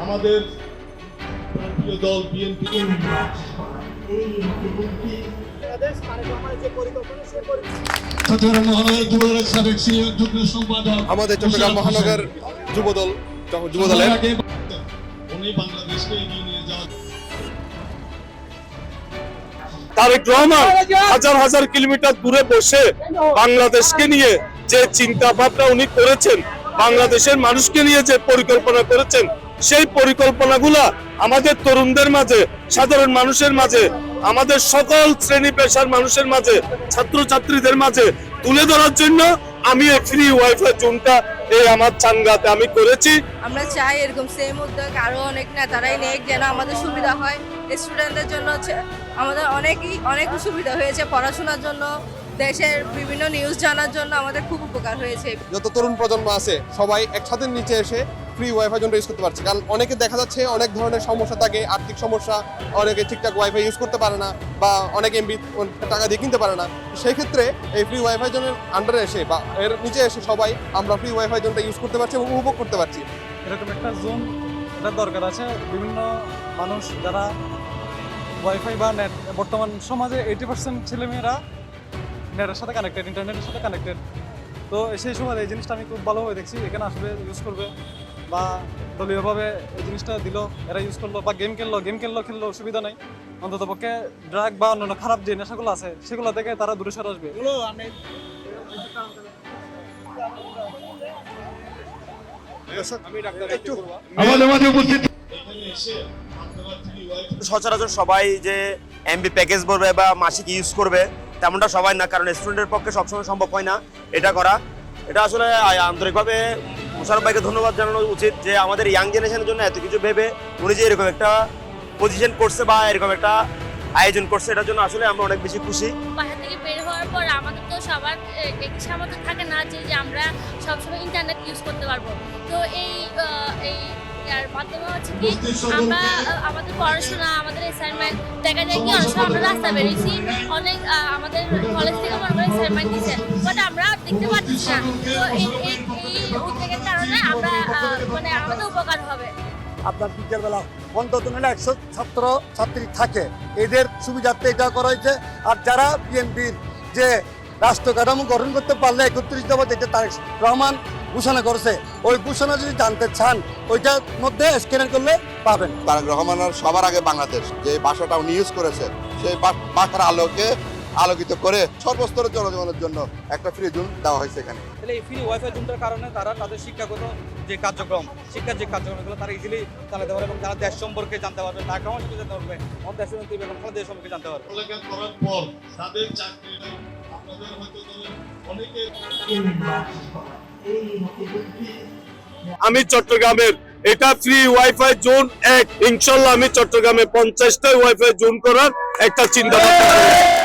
আমাদের প্রিয় দল বিএনপি আমাদের চট্টগ্রাম মহানগর যুবদলের উনি বাংলাদেশকে এগিয়ে নিয়ে যাওয়ার তারেক রহমান হাজার হাজার কিলোমিটার দূরে বসে বাংলাদেশকে নিয়ে যে চিন্তা ভাবনা উনি করেছেন, বাংলাদেশের মানুষকে নিয়ে যে পরিকল্পনা করেছেন, সেই পরিকল্পনাগুলা আমাদের তরুণদের মাঝে, সাধারণ মানুষের মাঝে, আমাদের সকল শ্রেণী পেশার মানুষের মাঝে, ছাত্রছাত্রীদের মাঝে তুলে ধরার জন্য আমি এই ফ্রি ওয়াইফাই জোনটা এই আমার চাঙ্গাতে আমি করেছি। আমরা চাই এরকম সেম উদ্যোগ আরো অনেক নেতারাই নেক, যেন আমাদের সুবিধা হয়। স্টুডেন্টদের জন্য আমাদের অনেক সুবিধা হয়েছে, পড়াশোনার জন্য, দেশের বিভিন্ন নিউজ জানার জন্য আমাদের খুব উপকার হয়েছে। যত তরুণ প্রজন্ম আছে সবাই একসাথে নিচে এসে ফ্রি ওয়াইফাই জন্য ইউজ করতে পারছে, কারণ অনেকে দেখা যাচ্ছে অনেক ধরনের সমস্যা থাকে, আর্থিক সমস্যা, অনেকে ঠিকঠাক ওয়াইফাই ইউজ করতে পারে না বা অনেক এমবি টাকা দিয়ে কিনতে পারে না। সেই ক্ষেত্রে এই ফ্রি ওয়াইফাই জোনের আন্ডারে এসে বা এর নিচে এসে সবাই আমরা ফ্রি ওয়াইফাই জোনটা ইউজ করতে পারছি এবং উপভোগ করতে পারছি। এরকম একটা জোন এটা দরকার আছে। বিভিন্ন মানুষ যারা ওয়াইফাই বা নেট, বর্তমান সমাজে 80% ছেলেমেয়েরা নেটের সাথে কানেক্টেড, ইন্টারনেটের সাথে কানেক্টেড। তো সেই সময় এই জিনিসটা আমি খুব ভালোভাবে দেখছি, এখানে আসবে ইউজ করবে বা দলীয়ভাবে এই জিনিসটা দিল, এরা ইউজ করলো বা গেম খেললো অসুবিধা নেই। অন্তত পক্ষে ড্রাগ বা অন্যান্য খারাপ যে নেশাগুলো আছে সেগুলো থেকে তারা দূরে সরে আসবে। সচরাচর সবাই যে এমবি প্যাকেজ ভরবে বা মাসিক ইউজ করবে তেমনটা সবাই না, কারণ স্টুডেন্টের পক্ষে সবসময় সম্ভব হয় না এটা করা। এটা আসলে আন্তরিকভাবে মোশাররফ ভাইকে ধন্যবাদ জানানো উচিত যে আমাদের ইয়াং জেনারেশনের জন্য এত কিছু ভেবে উনি যে এরকম একটা পজিশন করছে বা এরকম একটা আয়োজন করছে, এটার জন্য আসলে আমরা অনেক বেশি খুশি। বাসা থেকে বের হওয়ার পর আমাদের তো সবার একই সামর্থ্য থাকে না যে আমরা সবসময় ইন্টারনেট ইউজ করতে পারবো। তো এই এর মাধ্যমে হচ্ছে কি আমরা আমাদের পড়াশোনা, আমাদের অ্যাসাইনমেন্ট দেখা যায় কি অনেক সময় আমরা রাস্তা বেরিয়েছি, অনেক আমাদের কলেজ থেকে মনে করে অ্যাসাইনমেন্ট দিচ্ছে, বাট আমরা দেখতে পাচ্ছি না। তো এই উদ্যোগের কারণে আমরা মানে আমাদের উপকার হবে। আপনার বিকেলবেলা অন্তত 100 ছাত্র ছাত্রী থাকে, এদের সুবিধার্থে এটা করা হয়েছে। আর যারা বিএনপির যে রাষ্ট্র কাঠামো গঠন করতে পারলে 31 দফা যেটা তারেক রহমান ঘোষণা করেছে, ওই ঘোষণা যদি জানতে চান ওইটার মধ্যে স্ক্যান করলে পাবেন। তারেক রহমানের সবার আগে বাংলাদেশ যে ভাষাটা উনি ইউজ করেছে, সেই ভাষার আলোকে আলোকিত করে সর্বস্তরের জনগণের জন্য একটা ফ্রি জোন দেওয়া হয়েছে এখানে। তাহলে এই ফ্রি ওয়াইফাই জোনটার কারণে তারা তাদের শিক্ষার যে কার্যক্রমগুলো তারা ইজিলি চালাতে পারে এবং যারা দেশ সম্পর্কে জানতে পারবে, তার কারণ জানতে পারবে, আমাদের দেশের এবং দেশ সম্পর্কে জানতে পারবে। পড়ালেখা করার পর তাদের চাকরি নেই, আপনাদের হয়তো অনেকে আমি চট্টগ্রামের এটা ফ্রি ওয়াইফাই জোন 1, ইনশাল্লাহ আমি চট্টগ্রামে 50টা ওয়াইফাই জোন করার একটা চিন্তা ভাবনা